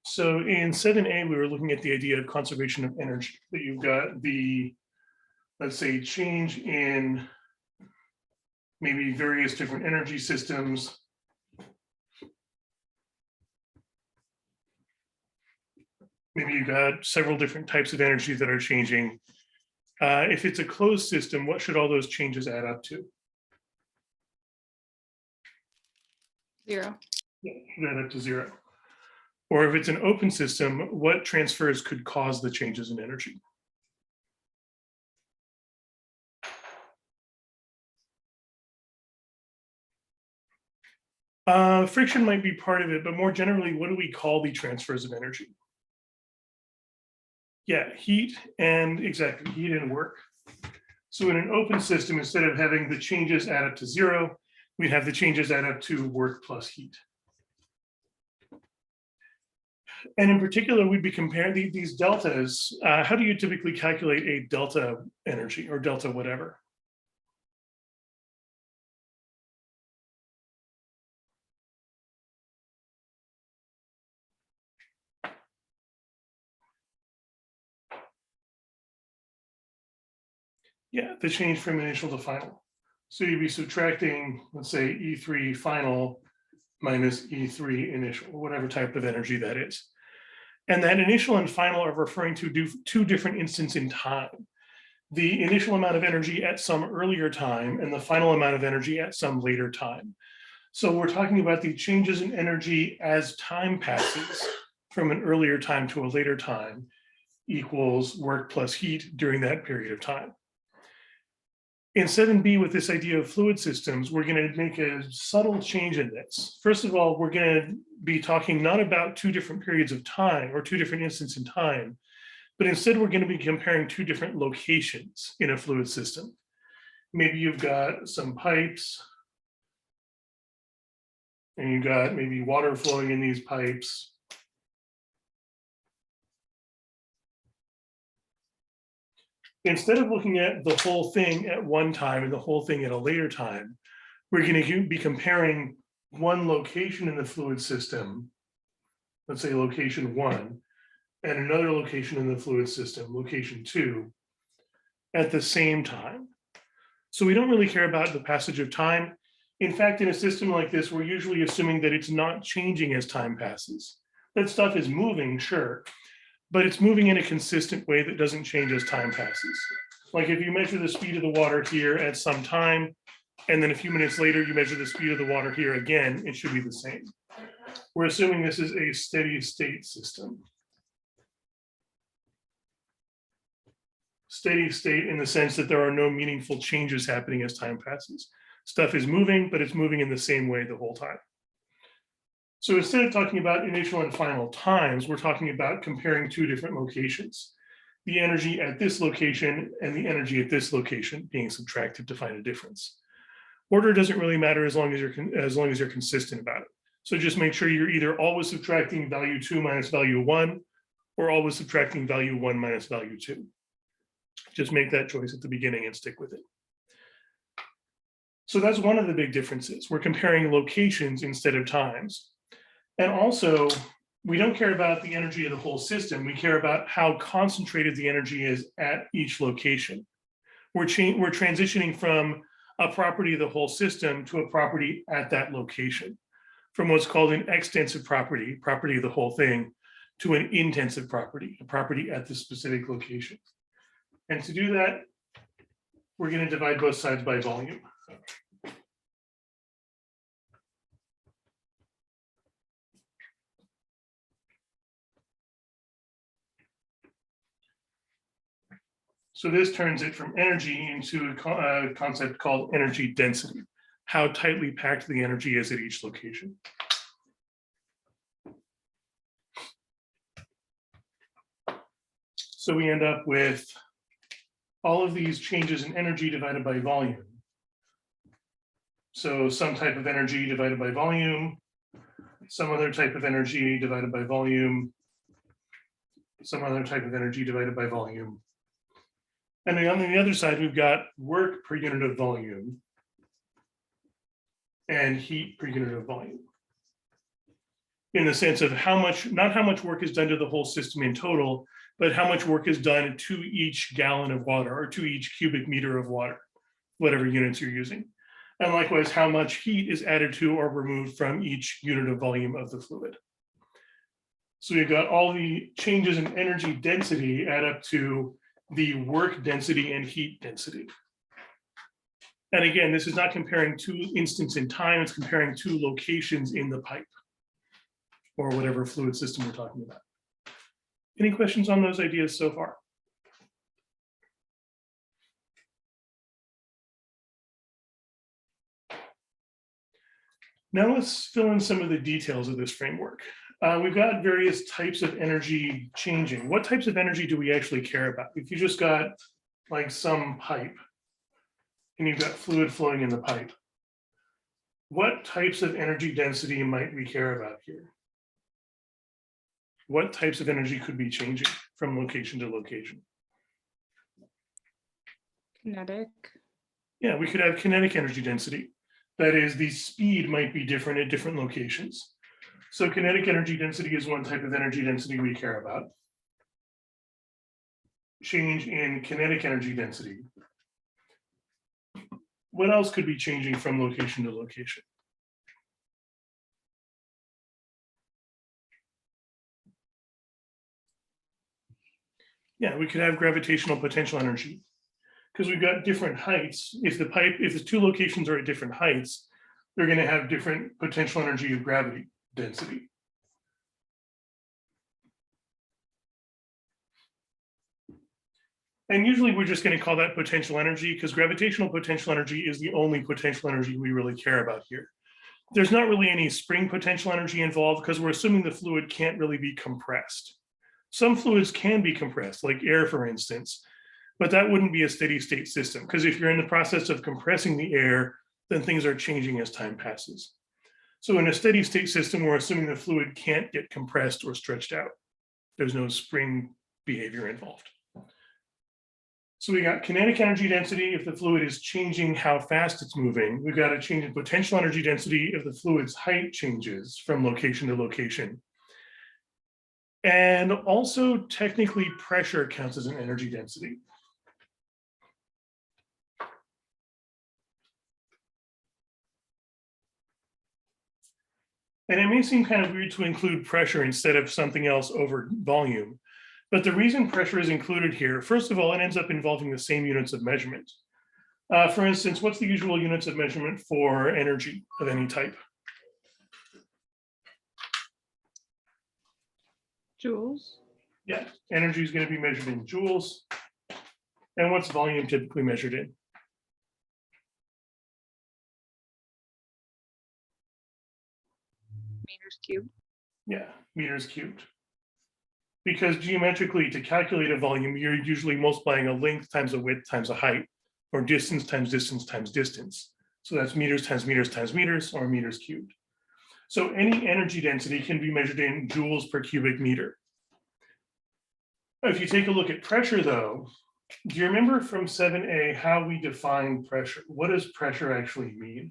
So in 7A, we were looking at the idea of conservation of energy, that you've got the, let's say, change in maybe various different energy systems. Maybe you've got several different types of energy that are changing. If it's a closed system, what should all those changes add up to? 0. Yeah, should add up to 0. Or if it's an open system, what transfers could cause the changes in energy? Friction might be part of it, but more generally, what do we call the transfers of energy? Yeah, heat and exactly, heat and work. So in an open system, instead of having the changes add up to 0, we'd have the changes add up to work plus heat. And in particular, we'd be comparing these deltas. How do you typically calculate a delta energy or delta whatever? Yeah, the change from initial to final. So you'd be subtracting, let's say, E3 final minus E3 initial, whatever type of energy that is. And that initial and final are referring to two different instants in time. The initial amount of energy at some earlier time and the final amount of energy at some later time. So we're talking about the changes in energy as time passes from an earlier time to a later time equals work plus heat during that period of time. In 7B, with this idea of fluid systems, we're going to make a subtle change in this. First of all, we're going to be talking not about two different periods of time or two different instants in time, but instead we're going to be comparing two different locations in a fluid system. Maybe you've got some pipes, and you've got maybe water flowing in these pipes. Instead of looking at the whole thing at one time and the whole thing at a later time, we're going to be comparing one location in the fluid system, let's say location 1, and another location in the fluid system, location 2, at the same time. So we don't really care about the passage of time. In fact, in a system like this, we're usually assuming that it's not changing as time passes. That stuff is moving, sure, but it's moving in a consistent way that doesn't change as time passes. Like if you measure the speed of the water here at some time, and then a few minutes later, you measure the speed of the water here again, it should be the same. We're assuming this is a steady state system. Steady state in the sense that there are no meaningful changes happening as time passes. Stuff is moving, but it's moving in the same way the whole time. So instead of talking about initial and final times, we're talking about comparing two different locations. The energy at this location and the energy at this location being subtracted to find a difference. Order doesn't really matter as long as you're consistent about it. So just make sure you're either always subtracting value 2 minus value 1, or always subtracting value 1 minus value 2. Just make that choice at the beginning and stick with it. So that's one of the big differences. We're comparing locations instead of times. And also, we don't care about the energy of the whole system. We care about how concentrated the energy is at each location. We're transitioning from a property of the whole system to a property at that location, from what's called an extensive property, property of the whole thing, to an intensive property, a property at the specific location. And to do that, we're going to divide both sides by volume. So this turns it from energy into a concept called energy density, how tightly packed the energy is at each location. So we end up with all of these changes in energy divided by volume. So some type of energy divided by volume, some other type of energy divided by volume, some other type of energy divided by volume. And then on the other side, we've got work per unit of volume and heat per unit of volume. in the sense of how much, not how much work is done to the whole system in total, but how much work is done to each gallon of water or to each cubic meter of water, whatever units you're using. And likewise, how much heat is added to or removed from each unit of volume of the fluid. So we've got all the changes in energy density add up to the work density and heat density. And again, this is not comparing two instants in time, it's comparing two locations in the pipe or whatever fluid system we're talking about. Any questions on those ideas so far? Now let's fill in some of the details of this framework. We've got various types of energy changing. What types of energy do we actually care about? If you just got like some pipe and you've got fluid flowing in the pipe, what types of energy density might we care about here? What types of energy could be changing from location to location? Kinetic. Yeah, we could have kinetic energy density. That is, the speed might be different at different locations. So kinetic energy density is one type of energy density we care about. Change in kinetic energy density. What else could be changing from location to location? Yeah, we could have gravitational potential energy because we've got different heights. If the two locations are at different heights, they're going to have different potential energy of gravity density. And usually we're just going to call that potential energy because gravitational potential energy is the only potential energy we really care about here. There's not really any spring potential energy involved because we're assuming the fluid can't really be compressed. Some fluids can be compressed, like air, for instance, but that wouldn't be a steady state system because if you're in the process of compressing the air, then things are changing as time passes. So in a steady state system, we're assuming the fluid can't get compressed or stretched out. There's no spring behavior involved. So we got kinetic energy density if the fluid is changing how fast it's moving. We've got a change in potential energy density if the fluid's height changes from location to location. And also technically pressure counts as an energy density. And it may seem kind of weird to include pressure instead of something else over volume. But the reason pressure is included here, first of all, it ends up involving the same units of measurement. For instance, what's the usual units of measurement for energy of any type? Joules. Yeah, energy is going to be measured in joules. And what's volume typically measured in? Meters cubed. Yeah, meters cubed. Because geometrically, to calculate a volume, you're usually multiplying a length times a width times a height, or distance times distance times distance. So that's meters times meters times meters, or meters cubed. So any energy density can be measured in joules per cubic meter. If you take a look at pressure, though, do you remember from 7A how we define pressure? What does pressure actually mean?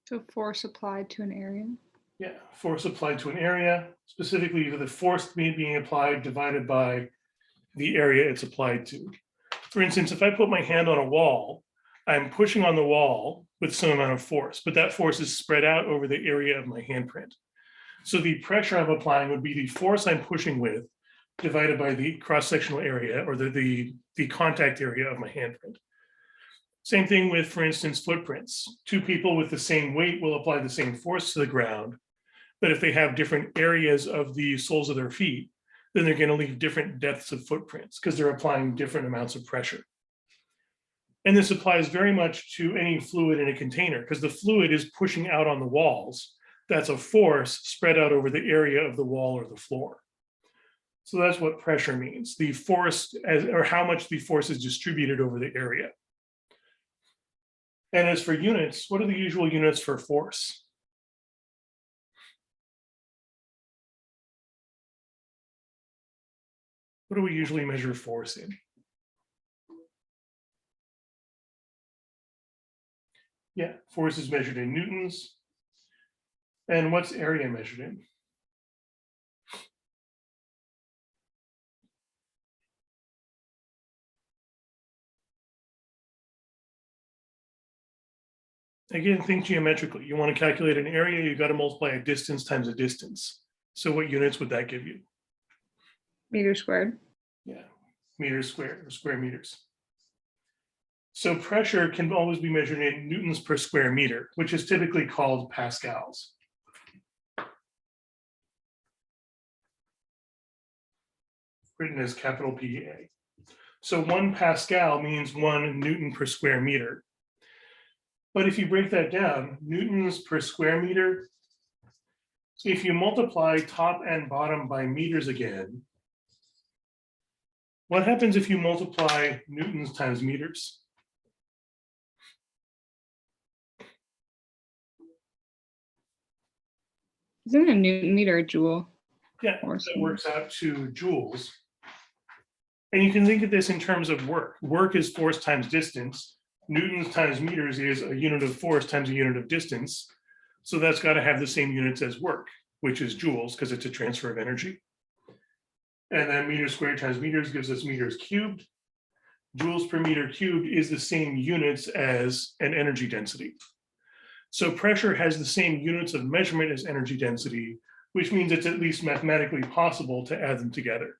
So force applied to an area. Yeah, force applied to an area, specifically the force being applied divided by the area it's applied to. For instance, if I put my hand on a wall, I'm pushing on the wall with some amount of force, but that force is spread out over the area of my handprint. So the pressure I'm applying would be the force I'm pushing with divided by the cross-sectional area or the contact area of my handprint. Same thing with, for instance, footprints. Two people with the same weight will apply the same force to the ground, but if they have different areas of the soles of their feet, then they're going to leave different depths of footprints because they're applying different amounts of pressure. And this applies very much to any fluid in a container because the fluid is pushing out on the walls. That's a force spread out over the area of the wall or the floor. So that's what pressure means, the force or how much the force is distributed over the area. And as for units, what are the usual units for force? What do we usually measure force in? Yeah, force is measured in newtons. And what's area measured in? Again, think geometrically. You want to calculate an area, you got to multiply a distance times a distance. So what units would that give you? Meter squared. Yeah, meters squared or square meters. So pressure can always be measured in newtons per square meter, which is typically called pascals. Written as capital PA. So 1 Pascal means 1 Newton per square meter. But if you break that down, newtons per square meter, if you multiply top and bottom by meters again, what happens if you multiply newtons times meters? Isn't a Newton meter a joule? Yeah, Or that something. works out to joules. And you can think of this in terms of work. Work is force times distance. Newtons times meters is a unit of force times a unit of distance. So that's got to have the same units as work, which is joules, because it's a transfer of energy. And then meters squared times meters gives us meters cubed. Joules per meter cubed is the same units as an energy density. So pressure has the same units of measurement as energy density, which means it's at least mathematically possible to add them together.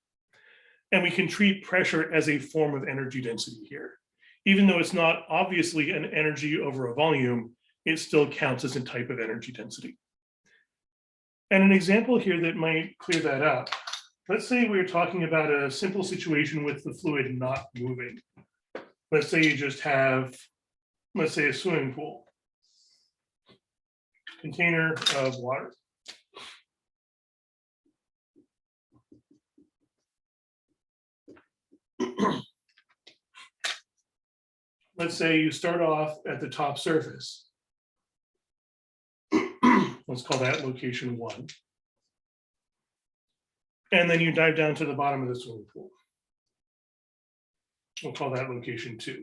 And we can treat pressure as a form of energy density here. Even though it's not obviously an energy over a volume, it still counts as a type of energy density. And an example here that might clear that up, let's say we're talking about a simple situation with the fluid not moving. Let's say you just have, let's say, a swimming pool, container of water. Let's say you start off at the top surface. Let's call that location 1. And then you dive down to the bottom of the swimming pool. We'll call that location 2.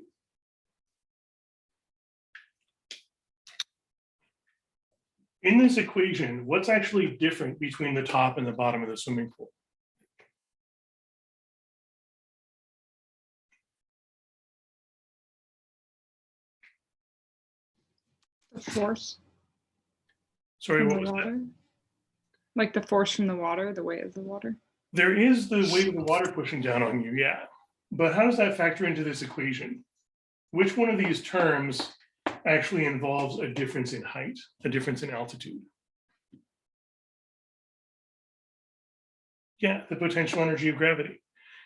In this equation, what's actually different between the top and the bottom of the swimming pool? The force Sorry, from what the was that? water. Like the force from the water, the weight of the water. There is the weight of the water pushing down on you, yeah. But how does that factor into this equation? Which one of these terms actually involves a difference in height, a difference in altitude? Yeah, the potential energy of gravity.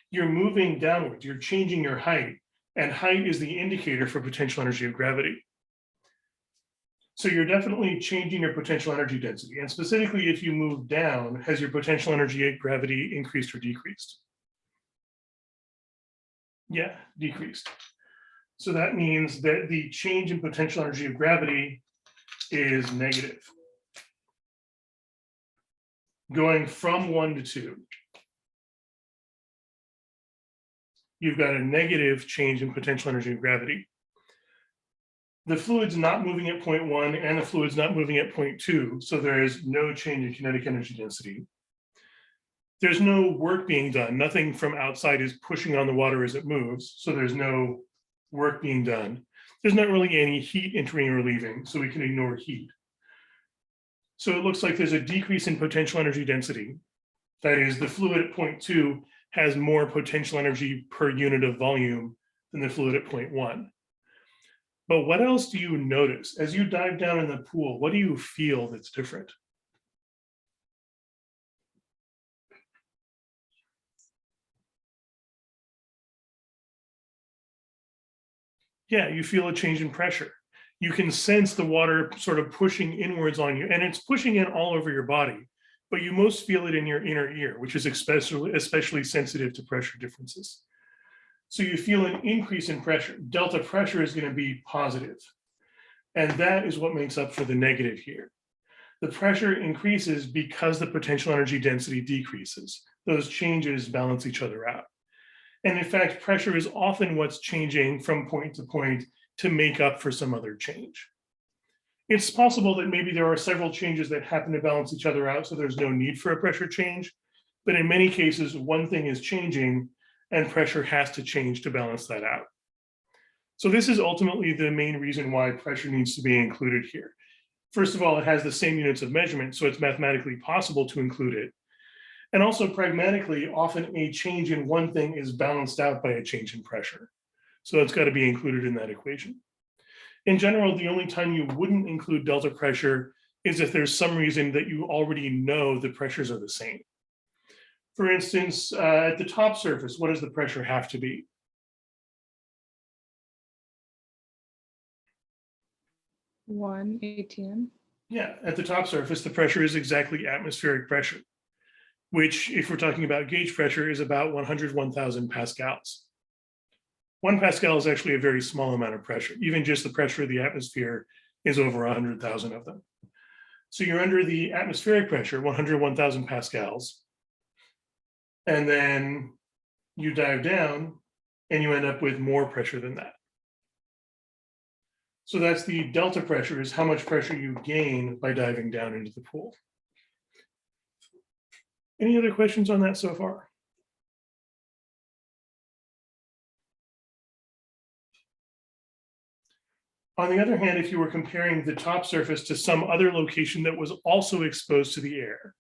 You're moving downwards, you're changing your height, and height is the indicator for potential energy of gravity. So you're definitely changing your potential energy density. And specifically, if you move down, has your potential energy of gravity increased or decreased? Yeah, decreased. So that means that the change in potential energy of gravity is negative. Going from 1 to 2. You've got a negative change in potential energy of gravity. The fluid's not moving at 0.1 and the fluid's not moving at 0.2, so there is no change in kinetic energy density. There's no work being done. Nothing from outside is pushing on the water as it moves, so there's no work being done. There's not really any heat entering or leaving, so we can ignore heat. So it looks like there's a decrease in potential energy density. That is, the fluid at 0.2 has more potential energy per unit of volume than the fluid at 0.1. But what else do you notice? As you dive down in the pool, what do you feel that's different? Yeah, you feel a change in pressure. You can sense the water sort of pushing inwards on you, and it's pushing in all over your body, but you most feel it in your inner ear, which is especially sensitive to pressure differences. So you feel an increase in pressure. Delta pressure is going to be positive. And that is what makes up for the negative here. The pressure increases because the potential energy density decreases. those changes balance each other out. And in fact, pressure is often what's changing from point to point to make up for some other change. It's possible that maybe there are several changes that happen to balance each other out, so there's no need for a pressure change. But in many cases, one thing is changing and pressure has to change to balance that out. So this is ultimately the main reason why pressure needs to be included here. First of all, it has the same units of measurement, so it's mathematically possible to include it. And also pragmatically, often a change in one thing is balanced out by a change in pressure. So it's got to be included in that equation. In general, the only time you wouldn't include delta pressure is if there's some reason that you already know the pressures are the same. For instance, at the top surface, what does the pressure have to be? One ATM. Yeah, at the top surface, the pressure is exactly atmospheric pressure, which, if we're talking about gauge pressure, is about 101,000 pascals. 1 pascal is actually a very small amount of pressure. Even just the pressure of the atmosphere is over 100,000 of them. So you're under the atmospheric pressure, 101,000 pascals, and then you dive down and you end up with more pressure than that. So that's the delta pressure, is how much pressure you gain by diving down into the pool. Any other questions on that so far? On the other hand, if you were comparing the top surface to some other location that was also exposed to the air,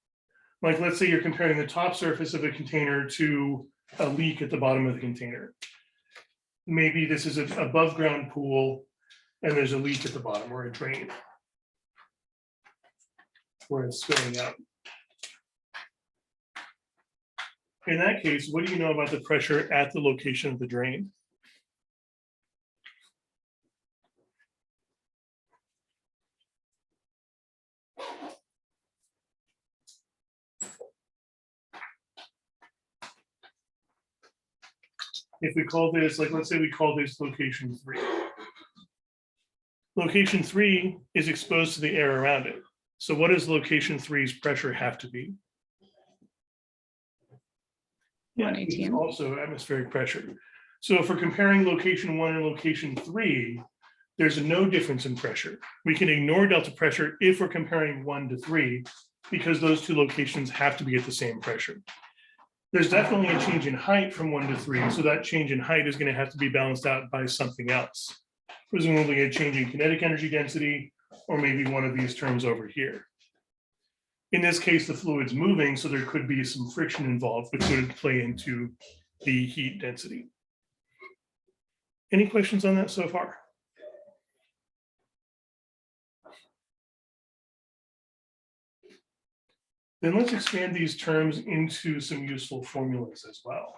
like let's say you're comparing the top surface of a container to a leak at the bottom of the container. Maybe this is an above ground pool and there's a leak at the bottom, or a drain where it's spilling out. In that case, what do you know about the pressure at the location of the drain? If we call this, like, let's say we call this location 3. Location 3 is exposed to the air around it. So what does location 3's pressure have to be? One It's ATM. also atmospheric pressure. So if we're comparing location 1 and location 3, there's no difference in pressure. We can ignore delta pressure if we're comparing 1 to 3, because those two locations have to be at the same pressure. There's definitely a change in height from 1 to 3, so that change in height is going to have to be balanced out by something else, presumably a change in kinetic energy density, or maybe one of these terms over here. In this case, the fluid's moving, so there could be some friction involved, which would play into the heat density. Any questions on that so far? Then let's expand these terms into some useful formulas as well.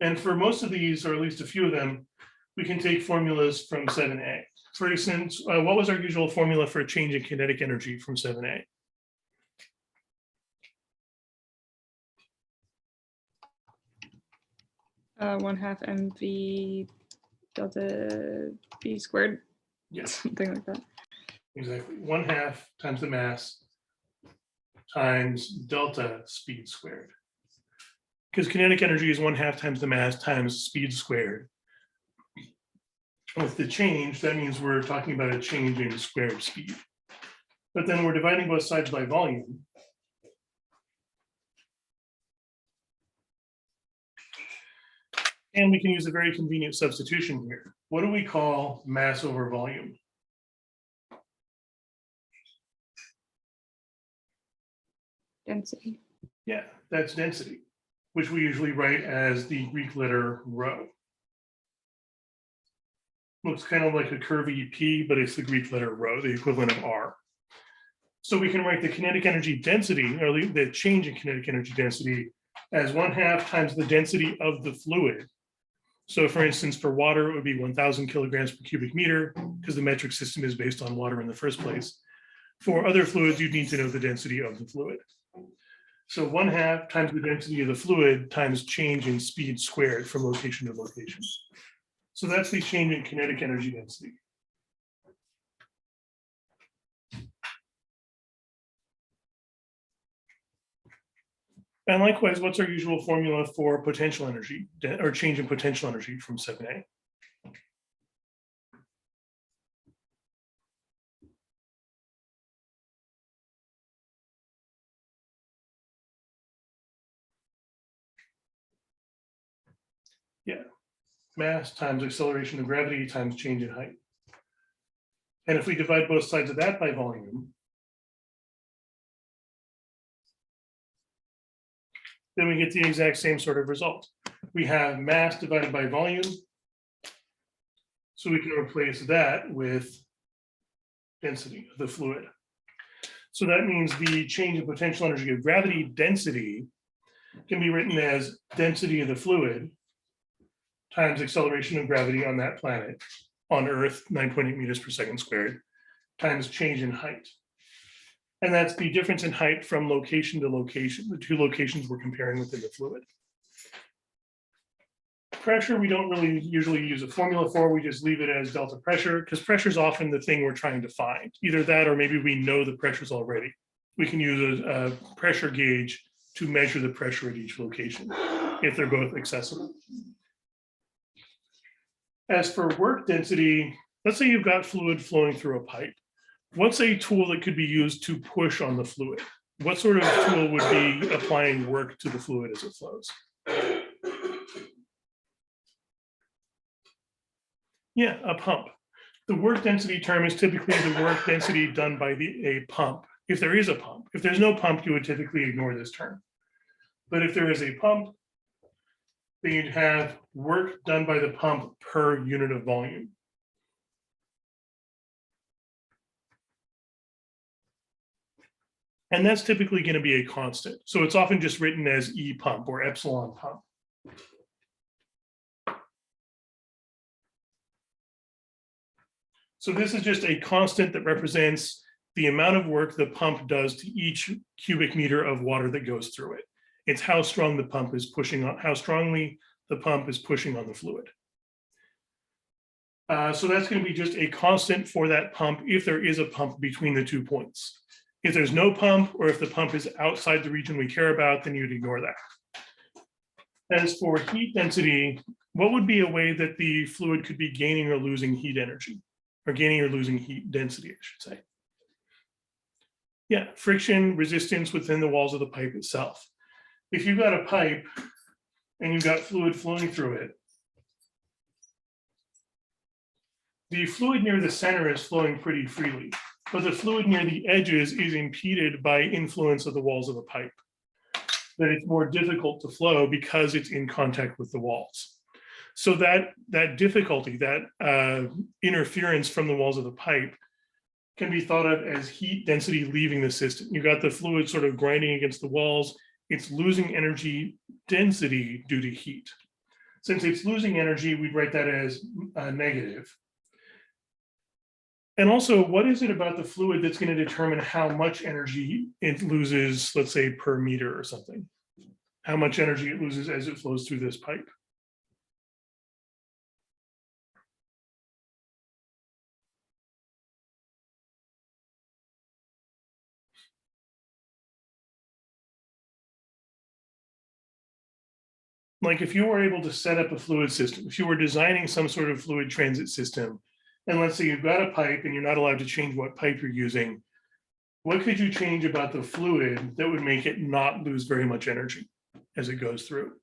And for most of these, or at least a few of them, we can take formulas from 7a. For instance, what was our usual formula for a change in kinetic energy from 7a? One half mv delta b squared. Yes, Something like that. exactly. 1/2 times the mass times delta speed squared. Because kinetic energy is 1/2 times the mass times speed squared. With the change, that means we're talking about a change in squared speed. But then we're dividing both sides by volume. And we can use a very convenient substitution here. What do we call mass over volume? Density. Yeah, that's density, which we usually write as the Greek letter rho. Looks kind of like a curvy P, but it's the Greek letter rho, the equivalent of R. So we can write the kinetic energy density, or the change in kinetic energy density, as 1/2 times the density of the fluid. So for instance, for water, it would be 1,000 kilograms per cubic meter, because the metric system is based on water in the first place. For other fluids, you'd need to know the density of the fluid. So 1/2 times the density of the fluid times change in speed squared from location to location. So that's the change in kinetic energy density. And likewise, what's our usual formula for potential energy or change in potential energy from 7A? Yeah, mass times acceleration of gravity times change in height. And if we divide both sides of that by volume, then we get the exact same sort of result. We have mass divided by volume. So we can replace that with density of the fluid. So that means the change in potential energy of gravity density can be written as density of the fluid times acceleration of gravity on that planet, on Earth, 9.8 meters per second squared, times change in height. And that's the difference in height from location to location, the two locations we're comparing within the fluid. Pressure, we don't really usually use a formula for, we just leave it as delta pressure, because pressure is often the thing we're trying to find. Either that, or maybe we know the pressures already. We can use a pressure gauge to measure the pressure at each location, if they're both accessible. As for work density, let's say you've got fluid flowing through a pipe. What's a tool that could be used to push on the fluid? What sort of tool would be applying work to the fluid as it flows? Yeah, a pump. The work density term is typically the work density done by a pump. If there is a pump, if there's no pump, you would typically ignore this term. But if there is a pump, then you'd have work done by the pump per unit of volume. And that's typically going to be a constant. So it's often just written as E pump or epsilon pump. So this is just a constant that represents the amount of work the pump does to each cubic meter of water that goes through it. It's how strong the pump is pushing on, how strongly the pump is pushing on the fluid. So that's going to be just a constant for that pump if there is a pump between the 2 points. If there's no pump, or if the pump is outside the region we care about, then you'd ignore that. As for heat density, what would be a way that the fluid could be gaining or losing heat energy? Or gaining or losing heat density, I should say. Yeah, friction, resistance within the walls of the pipe itself. If you've got a pipe and you've got fluid flowing through it, the fluid near the center is flowing pretty freely, but the fluid near the edges is impeded by influence of the walls of the pipe. That it's more difficult to flow because it's in contact with the walls. So that difficulty, that interference from the walls of the pipe can be thought of as heat density leaving the system. You've got the fluid sort of grinding against the walls. It's losing energy density due to heat. Since it's losing energy, we'd write that as negative. And also, what is it about the fluid that's going to determine how much energy it loses, let's say, per meter or something? How much energy it loses as it flows through this pipe? Like if you were able to set up a fluid system, if you were designing some sort of fluid transit system, and let's say you've got a pipe and you're not allowed to change what pipe you're using, what could you change about the fluid that would make it not lose very much energy as it goes through?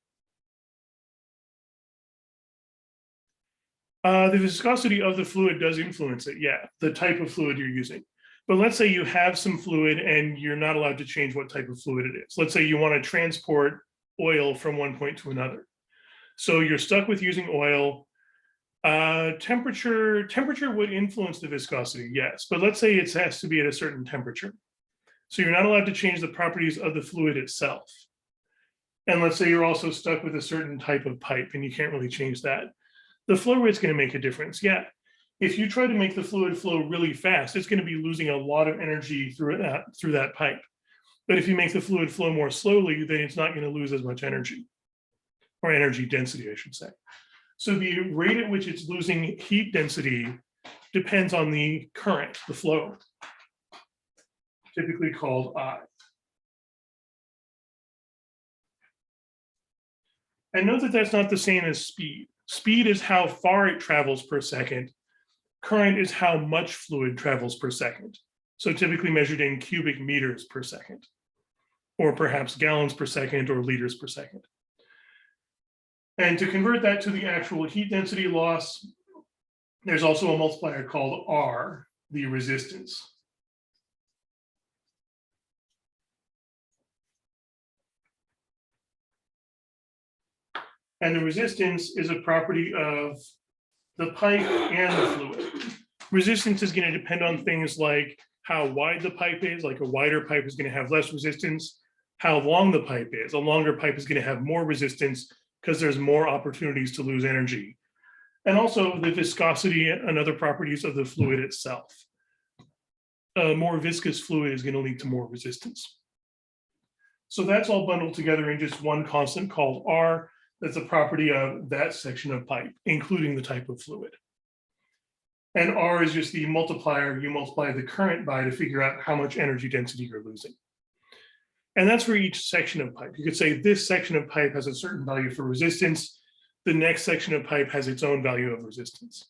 The viscosity of the fluid does influence it, yeah, the type of fluid you're using. But let's say you have some fluid and you're not allowed to change what type of fluid it is. Let's say you want to transport oil from one point to another. So you're stuck with using oil. Temperature would influence the viscosity, yes, but let's say it has to be at a certain temperature. So you're not allowed to change the properties of the fluid itself. And let's say you're also stuck with a certain type of pipe and you can't really change that. The flow rate's going to make a difference, yeah. If you try to make the fluid flow really fast, it's going to be losing a lot of energy through that pipe. But if you make the fluid flow more slowly, then it's not going to lose as much energy, or energy density, I should say. So the rate at which it's losing heat density depends on the current, the flow, typically called I. And note that that's not the same as speed. Speed is how far it travels per second. Current is how much fluid travels per second. So typically measured in cubic meters per second, or perhaps gallons per second or liters per second. And to convert that to the actual heat density loss, there's also a multiplier called R, the resistance. And the resistance is a property of the pipe and the fluid. Resistance is going to depend on things like how wide the pipe is, like a wider pipe is going to have less resistance, how long the pipe is. A longer pipe is going to have more resistance because there's more opportunities to lose energy. And also the viscosity and other properties of the fluid itself. A more viscous fluid is going to lead to more resistance. So that's all bundled together in just one constant called R. That's a property of that section of pipe, including the type of fluid. And R is just the multiplier you multiply the current by to figure out how much energy density you're losing. And that's for each section of pipe. You could say this section of pipe has a certain value for resistance. The next section of pipe has its own value of resistance.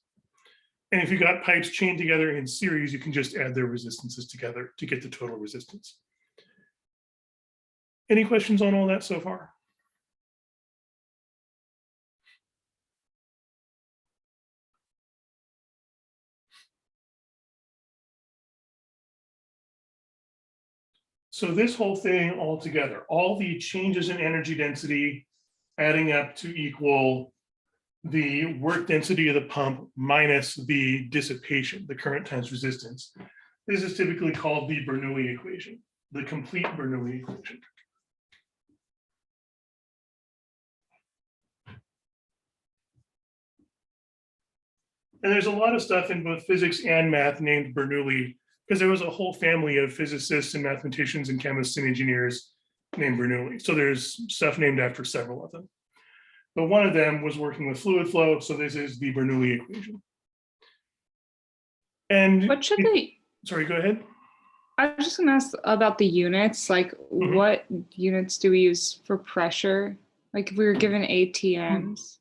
And if you got pipes chained together in series, you can just add their resistances together to get the total resistance. Any questions on all that so far? So this whole thing all together, all the changes in energy density adding up to equal the work density of the pump minus the dissipation, the current times resistance. This is typically called the Bernoulli equation, the complete Bernoulli equation. And there's a lot of stuff in both physics and math named Bernoulli, because there was a whole family of physicists and mathematicians and chemists and engineers named Bernoulli. So there's stuff named after several of them. But one of them was working with fluid flow, so this is the Bernoulli equation. And What should they? Sorry, go ahead. I was just gonna ask about the units, like what units do we use for pressure? Like if we were given ATMs.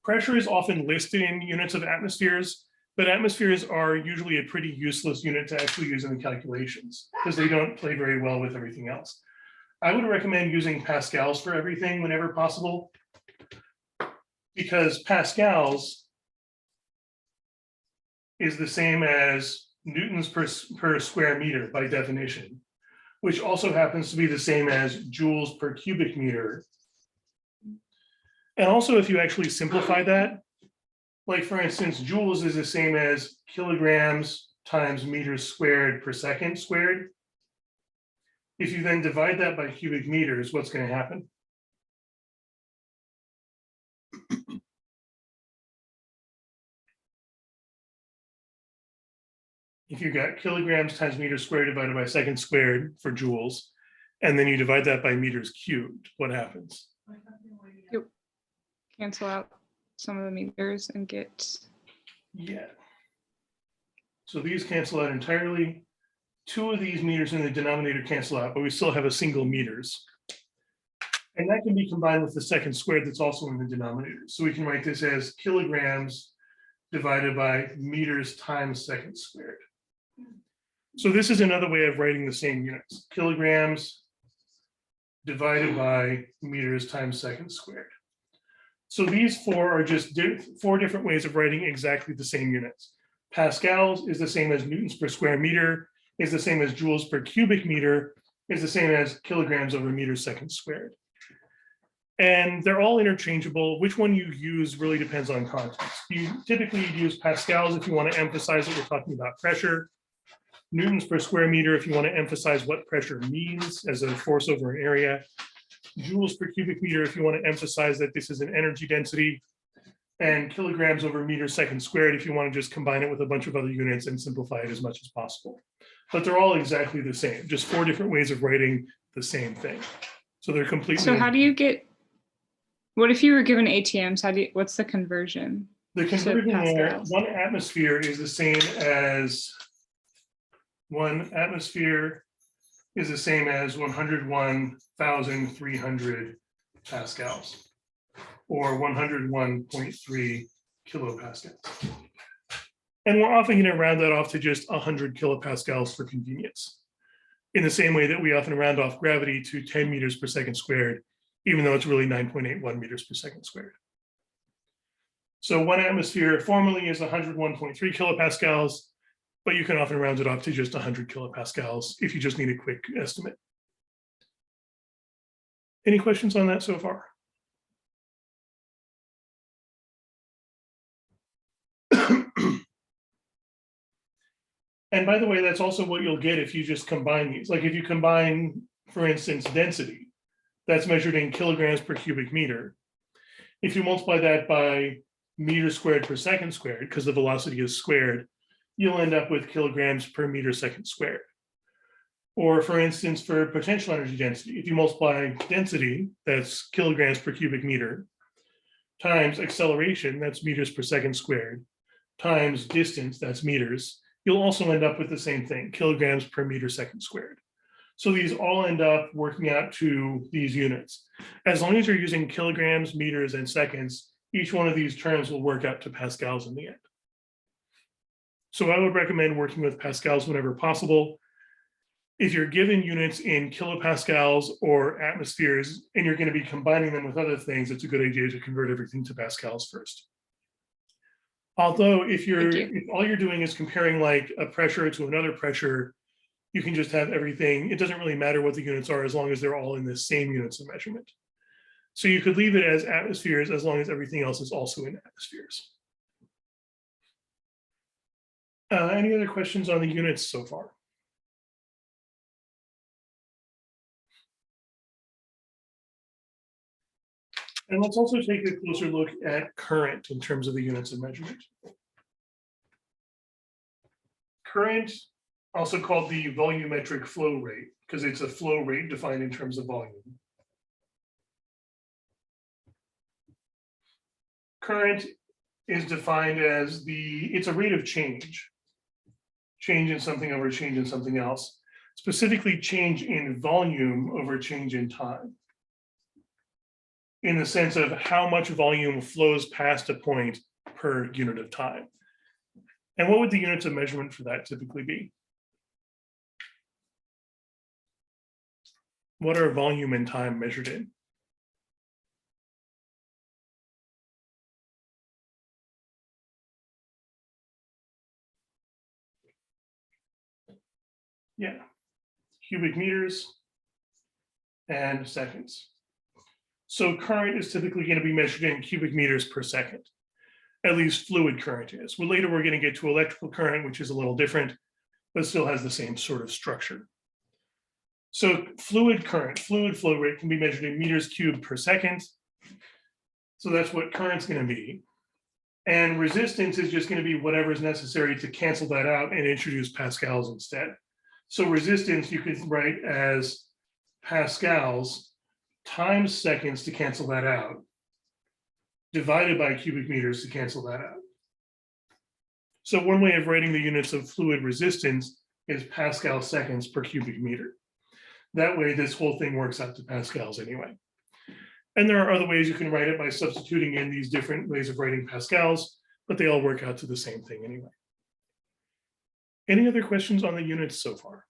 Pressure is often listed in units of atmospheres, but atmospheres are usually a pretty useless unit to actually use in the calculations because they don't play very well with everything else. I would recommend using pascals for everything whenever possible, because pascals is the same as newtons per square meter by definition, which also happens to be the same as joules per cubic meter. And also, if you actually simplify that, like for instance, joules is the same as kilograms times meters squared per second squared. If you then divide that by cubic meters, what's going to happen? If you got kilograms times meters squared divided by second squared for joules, and then you divide that by meters cubed, what happens? Yep. Cancel out some of the meters and get. Yeah. So these cancel out entirely. Two of these meters in the denominator cancel out, but we still have a single meters. And that can be combined with the second squared that's also in the denominator. So we can write this as kilograms divided by meters times second squared. So this is another way of writing the same units. Kilograms divided by meters times second squared. So these four are just four different ways of writing exactly the same units. Pascals is the same as newtons per square meter, is the same as joules per cubic meter, is the same as kilograms over meters second squared. And they're all interchangeable. Which one you use really depends on context. You typically use pascals if you want to emphasize that we're talking about pressure. Newtons per square meter if you want to emphasize what pressure means as a force over an area. Joules per cubic meter if you want to emphasize that this is an energy density. And kilograms over meters second squared if you want to just combine it with a bunch of other units and simplify it as much as possible. But they're all exactly the same, just four different ways of writing the same thing. So they're completely. So how do you get, what if you were given ATMs, what's the conversion? The conversion there, one atmosphere is the same as 101,300 pascals, or 101.3 kilopascals. And we're often going to round that off to just 100 kilopascals for convenience, in the same way that we often round off gravity to 10 meters per second squared, even though it's really 9.81 meters per second squared. So 1 atmosphere formally is 101.3 kilopascals, but you can often round it off to just 100 kilopascals if you just need a quick estimate. Any questions on that so far? And by the way, that's also what you'll get if you just combine these. Like if you combine, for instance, density, that's measured in kilograms per cubic meter. If you multiply that by meters squared per second squared, because the velocity is squared, you'll end up with kilograms per meter second squared. Or for instance, for potential energy density, if you multiply density, that's kilograms per cubic meter, times acceleration, that's meters per second squared, times distance, that's meters, you'll also end up with the same thing, kilograms per meter second squared. So these all end up working out to these units. As long as you're using kilograms, meters, and seconds, each one of these terms will work out to pascals in the end. So I would recommend working with pascals whenever possible. If you're given units in kilopascals or atmospheres, and you're going to be combining them with other things, it's a good idea to convert everything to pascals first. Although if all you're doing is comparing like a pressure to another pressure, you can just have everything. It doesn't really matter what the units are as long as they're all in the same units of measurement. So you could leave it as atmospheres as long as everything else is also in atmospheres. Any other questions on the units so far? And let's also take a closer look at current in terms of the units of measurement. Current, also called the volumetric flow rate, because it's a flow rate defined in terms of volume. Current is defined as it's a rate of change in something over change in something else, specifically change in volume over change in time, in the sense of how much volume flows past a point per unit of time. And what would the units of measurement for that typically be? What are volume and time measured in? Yeah, cubic meters and seconds. So current is typically going to be measured in cubic meters per second. At least fluid current is. Well, later we're going to get to electrical current, which is a little different, but still has the same sort of structure. So fluid current, fluid flow rate can be measured in meters cubed per second. So that's what current's going to be. And resistance is just going to be whatever is necessary to cancel that out and introduce pascals instead. So resistance you could write as pascals times seconds to cancel that out, divided by cubic meters to cancel that out. So one way of writing the units of fluid resistance is pascal seconds per cubic meter. That way, this whole thing works out to pascals anyway. And there are other ways you can write it by substituting in these different ways of writing pascals, but they all work out to the same thing anyway. Any other questions on the units so far?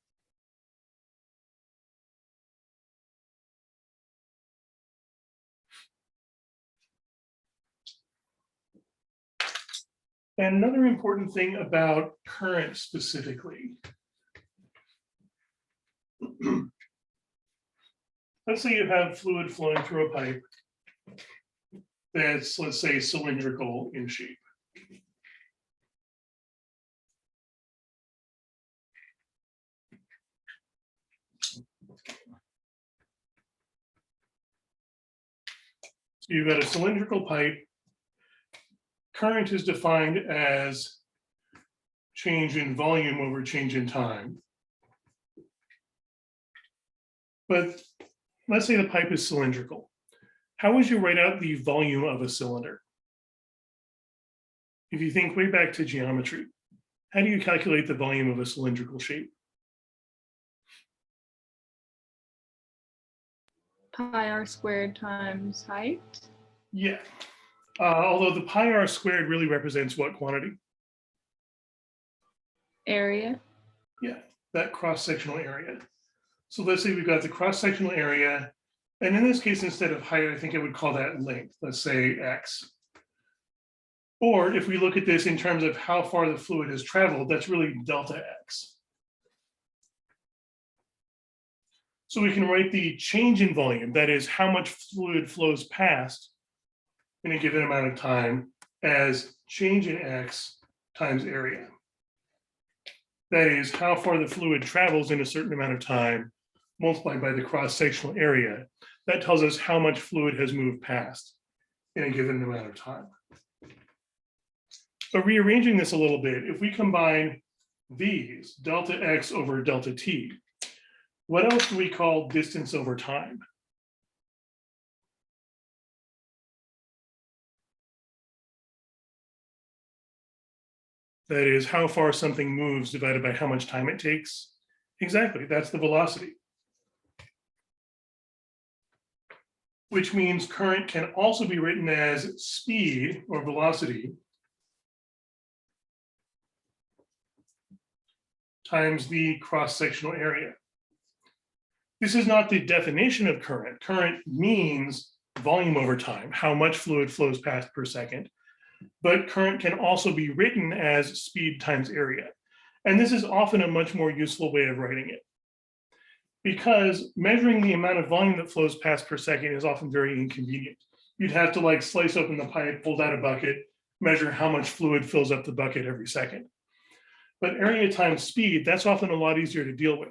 And another important thing about current specifically, let's say you have fluid flowing through a pipe that's, let's say, cylindrical in shape. So you've got a cylindrical pipe. Current is defined as change in volume over change in time. But let's say the pipe is cylindrical. How would you write out the volume of a cylinder? If you think way back to geometry, how do you calculate the volume of a cylindrical shape? pi r squared times height. Yeah. Although the pi r squared really represents what quantity? Area. Yeah, that cross-sectional area. So let's say we've got the cross-sectional area, and in this case, instead of height, I think I would call that length, let's say x. Or if we look at this in terms of how far the fluid has traveled, that's really delta x. So we can write the change in volume, that is how much fluid flows past in a given amount of time, as change in x times area. That is how far the fluid travels in a certain amount of time multiplied by the cross-sectional area. That tells us how much fluid has moved past in a given amount of time. But rearranging this a little bit, if we combine these, delta x over delta t, what else do we call distance over time? That is how far something moves divided by how much time it takes. Exactly, that's the velocity. Which means current can also be written as speed or velocity times the cross-sectional area. This is not the definition of current. Current means volume over time, how much fluid flows past per second. But current can also be written as speed times area. And this is often a much more useful way of writing it, because measuring the amount of volume that flows past per second is often very inconvenient. You'd have to like slice open the pipe, pull out a bucket, measure how much fluid fills up the bucket every second. But area times speed, that's often a lot easier to deal with,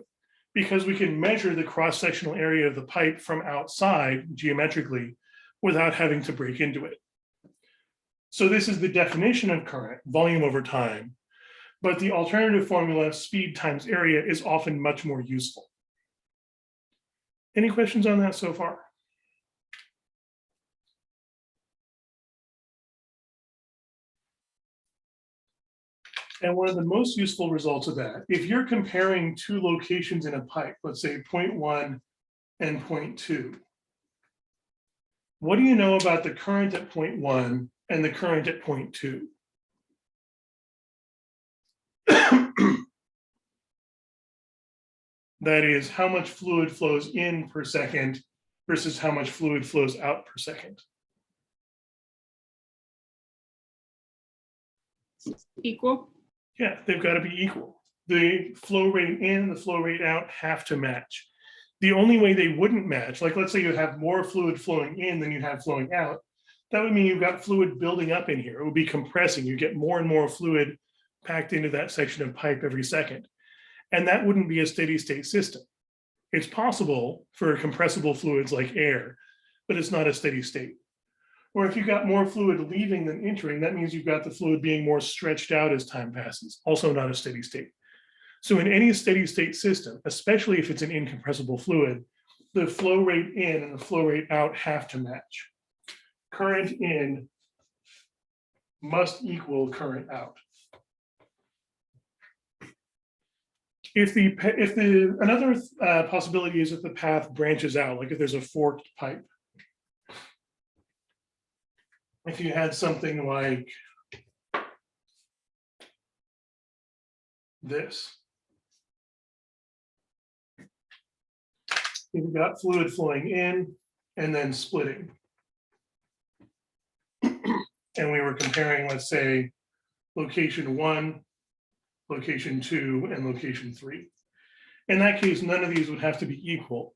because we can measure the cross-sectional area of the pipe from outside geometrically without having to break into it. So this is the definition of current, volume over time, but the alternative formula, speed times area, is often much more useful. Any questions on that so far? And one of the most useful results of that, if you're comparing two locations in a pipe, let's say point 1 and point 2, what do you know about the current at point 1 and the current at point 2? That is how much fluid flows in per second versus how much fluid flows out per second. Equal. Yeah, they've got to be equal. The flow rate in and the flow rate out have to match. The only way they wouldn't match, like let's say you have more fluid flowing in than you have flowing out, that would mean you've got fluid building up in here. It would be compressing. You get more and more fluid packed into that section of pipe every second. And that wouldn't be a steady state system. It's possible for compressible fluids like air, but it's not a steady state. Or if you've got more fluid leaving than entering, that means you've got the fluid being more stretched out as time passes, also not a steady state. So in any steady state system, especially if it's an incompressible fluid, the flow rate in and the flow rate out have to match. Current in must equal current out. Another possibility is if the path branches out, like if there's a forked pipe. If you had something like this, you've got fluid flowing in and then splitting. And we were comparing, let's say, location 1, location 2, and location 3. In that case, none of these would have to be equal,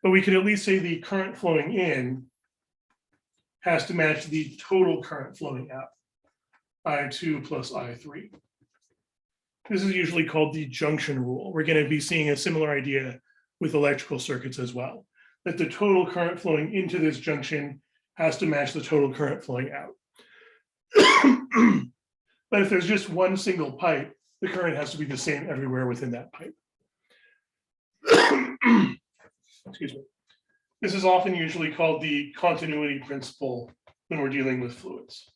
but we could at least say the current flowing in has to match the total current flowing out, I2 plus I3. This is usually called the junction rule. We're going to be seeing a similar idea with electrical circuits as well, that the total current flowing into this junction has to match the total current flowing out. But if there's just one single pipe, the current has to be the same everywhere within that pipe. Excuse me. This is often usually called the continuity principle when we're dealing with fluids.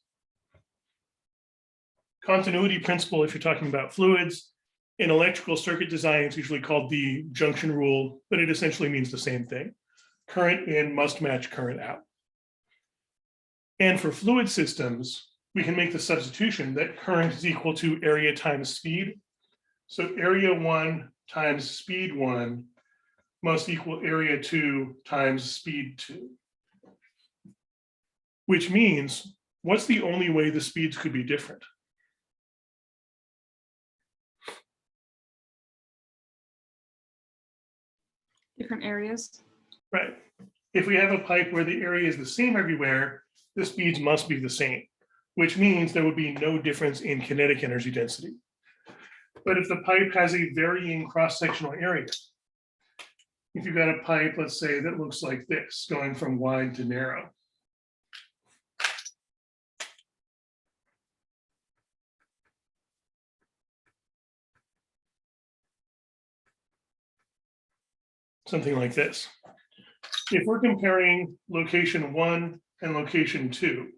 Continuity principle, if you're talking about fluids, in electrical circuit design, it's usually called the junction rule, but it essentially means the same thing. current in must match current out. And for fluid systems, we can make the substitution that current is equal to area times speed. So area 1 times speed 1 must equal area 2 times speed 2. Which means, what's the only way the speeds could be different? Different areas. Right. If we have a pipe where the area is the same everywhere, the speeds must be the same, which means there would be no difference in kinetic energy density. But if the pipe has a varying cross-sectional area, if you've got a pipe, let's say, that looks like this, going from wide to narrow. Something like this. If we're comparing location 1 and location 2,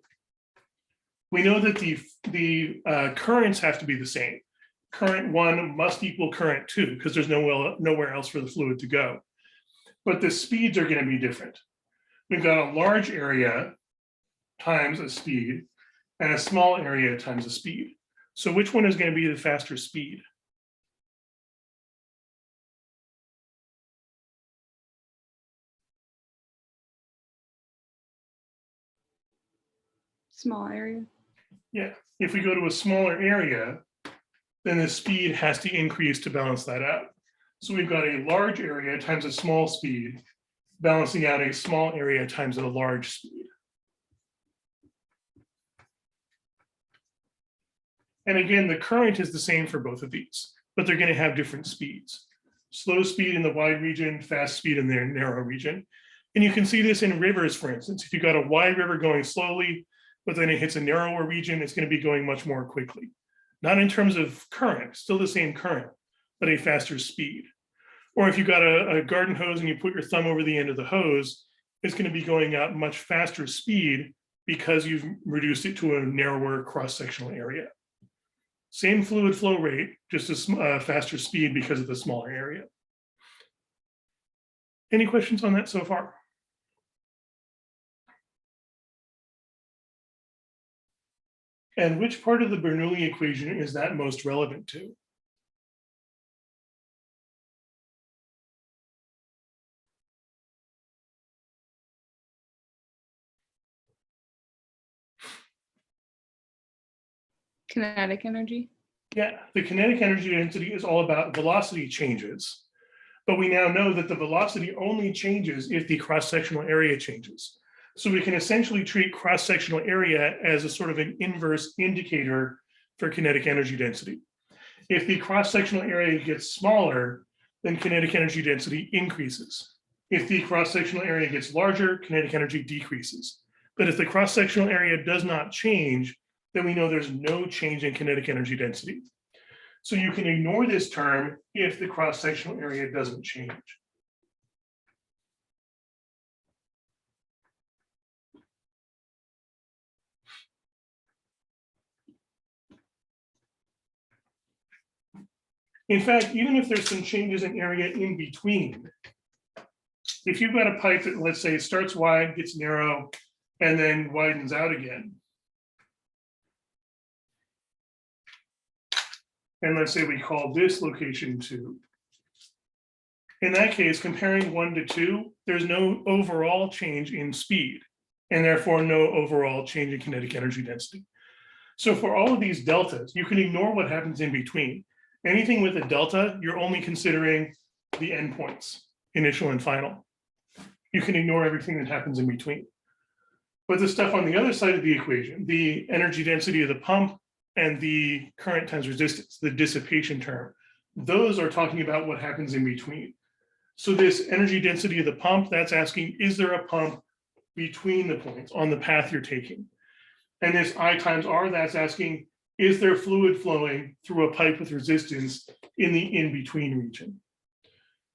we know that the currents have to be the same. Current 1 must equal current 2 because there's nowhere else for the fluid to go. But the speeds are going to be different. We've got a large area times a speed and a small area times a speed. So which one is going to be the faster speed? Small area. Yeah, if we go to a smaller area, then the speed has to increase to balance that out. So we've got a large area times a small speed, balancing out a small area times a large speed. And again, the current is the same for both of these, but they're going to have different speeds. Slow speed in the wide region, fast speed in the narrow region. And you can see this in rivers, for instance. If you've got a wide river going slowly, but then it hits a narrower region, it's going to be going much more quickly. Not in terms of current, still the same current, but a faster speed. Or if you've got a garden hose and you put your thumb over the end of the hose, it's going to be going out much faster speed because you've reduced it to a narrower cross-sectional area. Same fluid flow rate, just a faster speed because of the smaller area. Any questions on that so far? And which part of the Bernoulli equation is that most relevant to? Kinetic energy. Yeah, the kinetic energy density is all about velocity changes. But we now know that the velocity only changes if the cross-sectional area changes. So we can essentially treat cross-sectional area as a sort of an inverse indicator for kinetic energy density. If the cross-sectional area gets smaller, then kinetic energy density increases. If the cross-sectional area gets larger, kinetic energy decreases. But if the cross-sectional area does not change, then we know there's no change in kinetic energy density. So you can ignore this term if the cross-sectional area doesn't change. In fact, even if there's some changes in area in between, if you've got a pipe that, let's say, starts wide, gets narrow, and then widens out again, and let's say we call this location 2. In that case, comparing 1 to 2, there's no overall change in speed, and therefore no overall change in kinetic energy density. So for all of these deltas, you can ignore what happens in between. Anything with a delta, you're only considering the endpoints, initial and final. You can ignore everything that happens in between. But the stuff on the other side of the equation, the energy density of the pump and the current times resistance, the dissipation term, those are talking about what happens in between. So this energy density of the pump, that's asking, is there a pump between the points on the path you're taking? And this I times R, that's asking, is there fluid flowing through a pipe with resistance in the in-between region?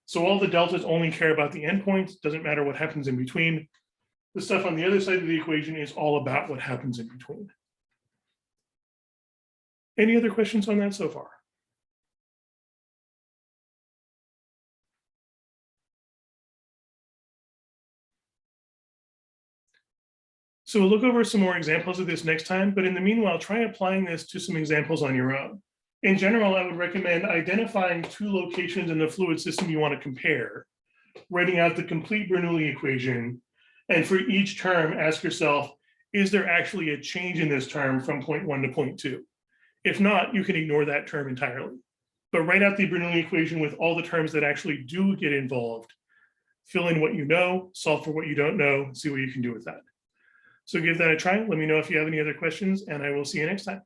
So all the deltas only care about the endpoints, doesn't matter what happens in between. The stuff on the other side of the equation is all about what happens in between. Any other questions on that so far? So we'll look over some more examples of this next time, but in the meanwhile, try applying this to some examples on your own. In general, I would recommend identifying 2 locations in the fluid system you want to compare, writing out the complete Bernoulli equation, and for each term, ask yourself, is there actually a change in this term from point 1 to point 2? If not, you can ignore that term entirely. But write out the Bernoulli equation with all the terms that actually do get involved. Fill in what you know, solve for what you don't know, see what you can do with that. So give that a try. Let me know if you have any other questions, and I will see you next time.